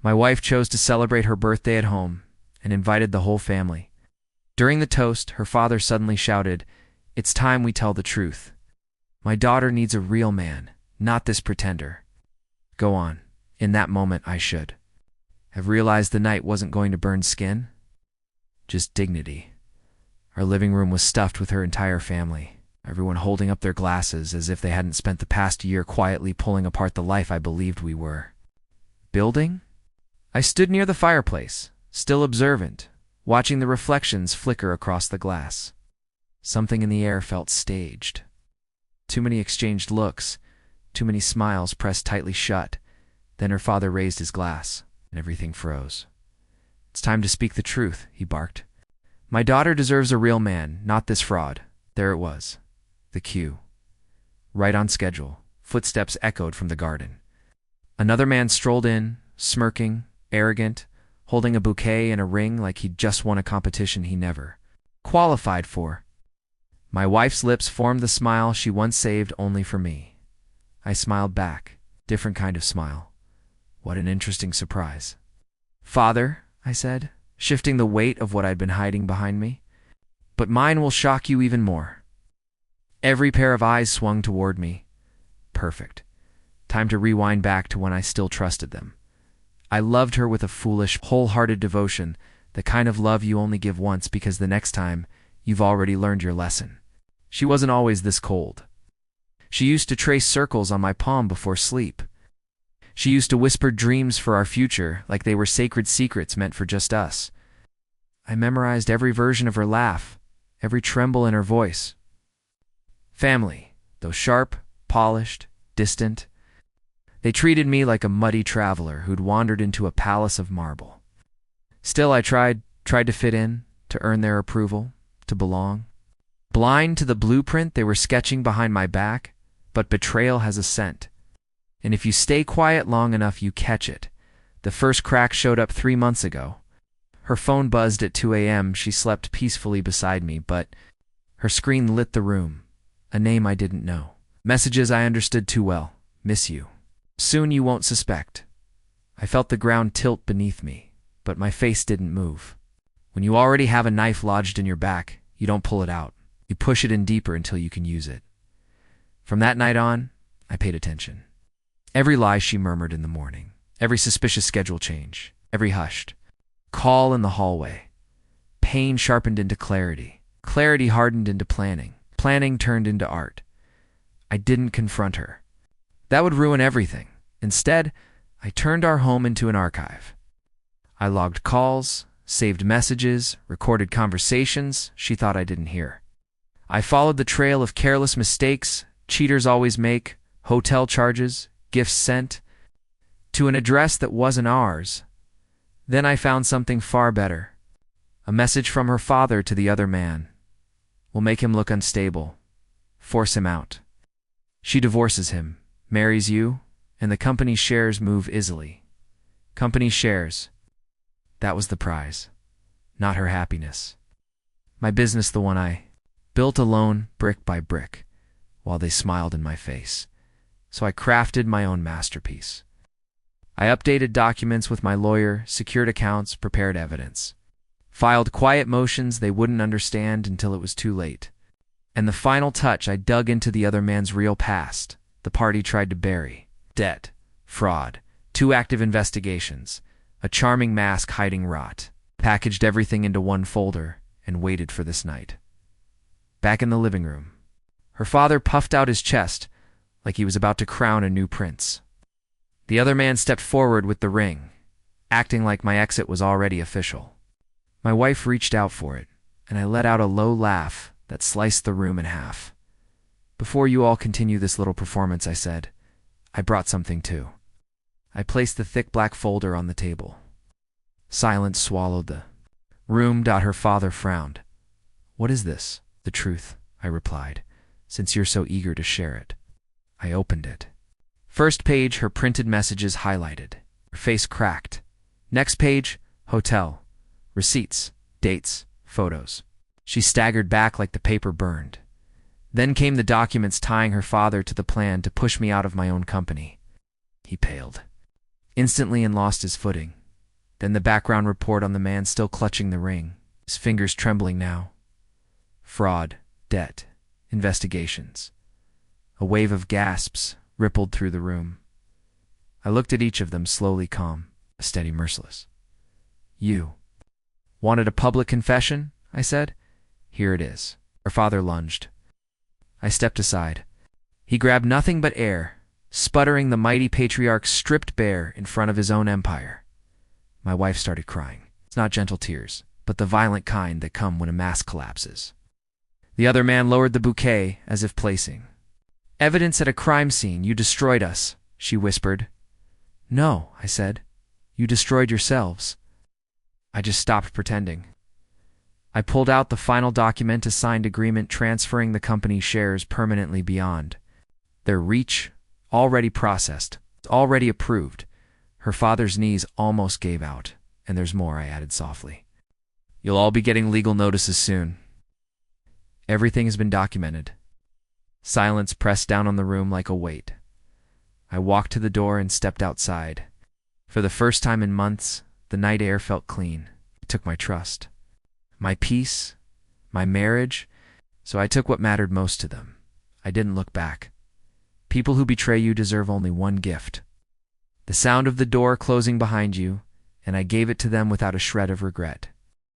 My wife chose to celebrate her birthday at home and invited the whole family. During the toast, her father suddenly shouted, "It's time we tell the truth. My daughter needs a real man, not this pretender." Go on. In that moment, I should have realized the night wasn't going to burn skin, just dignity. Our living room was stuffed with her entire family, everyone holding up their glasses as if they hadn't spent the past year quietly pulling apart the life I believed we were building. I stood near the fireplace, still observant, watching the reflections flicker across the glass. Something in the air felt staged. Too many exchanged looks, too many smiles pressed tightly shut. Then her father raised his glass, and everything froze. "It's time to speak the truth," he barked. "My daughter deserves a real man, not this fraud." There it was, the cue. Right on schedule, footsteps echoed from the garden. Another man strolled in, smirking, arrogant, holding a bouquet and a ring like he'd just won a competition he never qualified for. My wife's lips formed the smile she once saved only for me. I smiled back, different kind of smile. What an interesting surprise. "Father," I said, shifting the weight of what I'd been hiding behind me, "but mine will shock you even more." Every pair of eyes swung toward me. Perfect. Time to rewind back to when I still trusted them. I loved her with a foolish, wholehearted devotion, the kind of love you only give once because the next time you've already learned your lesson. She wasn't always this cold. She used to trace circles on my palm before sleep. She used to whisper dreams for our future like they were sacred secrets meant for just us. I memorized every version of her laugh, every tremble in her voice. Family, though sharp, polished, distant, they treated me like a muddy traveler who'd wandered into a palace of marble. Still, I tried to fit in, to earn their approval, to belong. Blind to the blueprint they were sketching behind my back, but betrayal has a scent. And if you stay quiet long enough, you catch it. The first crack showed up 3 months ago. Her phone buzzed at 2 a.m. She slept peacefully beside me, but her screen lit the room. A name I didn't know. Messages I understood too well. "Miss you. Soon you won't suspect." I felt the ground tilt beneath me, but my face didn't move. When you already have a knife lodged in your back, you don't pull it out. You push it in deeper until you can use it. From that night on, I paid attention. Every lie she murmured in the morning, every suspicious schedule change, every hushed call in the hallway. Pain sharpened into clarity, clarity hardened into planning, planning turned into art. I didn't confront her. That would ruin everything. Instead, I turned our home into an archive. I logged calls, saved messages, recorded conversations she thought I didn't hear. I followed the trail of careless mistakes cheaters always make, hotel charges, gifts sent, to an address that wasn't ours. Then I found something far better. A message from her father to the other man. "We'll make him look unstable. Force him out. She divorces him, marries you, and the company shares move easily." Company shares. That was the prize. Not her happiness. My business, the one I built alone, brick by brick, while they smiled in my face. So I crafted my own masterpiece. I updated documents with my lawyer, secured accounts, prepared evidence. Filed quiet motions they wouldn't understand until it was too late. And the final touch, I dug into the other man's real past, the part he tried to bury. Debt, fraud, 2 active investigations, a charming mask hiding rot. Packaged everything into one folder and waited for this night. Back in the living room, her father puffed out his chest like he was about to crown a new prince. The other man stepped forward with the ring, acting like my exit was already official. My wife reached out for it, and I let out a low laugh that sliced the room in half. "Before you all continue this little performance," I said, "I brought something too." I placed the thick black folder on the table. Silence swallowed the room. Her father frowned. "What is this?" "The truth," I replied, "since you're so eager to share it." I opened it. First page, her printed messages highlighted. Her face cracked. Next page, hotel. Receipts, dates, photos. She staggered back like the paper burned. Then came the documents tying her father to the plan to push me out of my own company. He paled. instantly and lost his footing. Then the background report on the man still clutching the ring, his fingers trembling now. Fraud, debt, investigations. A wave of gasps rippled through the room. I looked at each of them, slowly calm, steady, merciless. You wanted a public confession? I said. Here it is. Her father lunged. I stepped aside. He grabbed nothing but air, sputtering the mighty patriarch stripped bare in front of his own empire. My wife started crying. It's not gentle tears, but the violent kind that come when a mask collapses. The other man lowered the bouquet as if placing. Evidence at a crime scene. You destroyed us, she whispered. No, I said. You destroyed yourselves. I just stopped pretending. I pulled out the final document, a signed agreement transferring the company's shares permanently beyond their reach, already processed, already approved. Her father's knees almost gave out. And there's more, I added softly. You'll all be getting legal notices soon. Everything has been documented. Silence pressed down on the room like a weight. I walked to the door and stepped outside. For the first time in months, the night air felt clean. It took my trust, my peace, my marriage, so I took what mattered most to them. I didn't look back. People who betray you deserve only one gift. The sound of the door closing behind you, and I gave it to them without a shred of regret.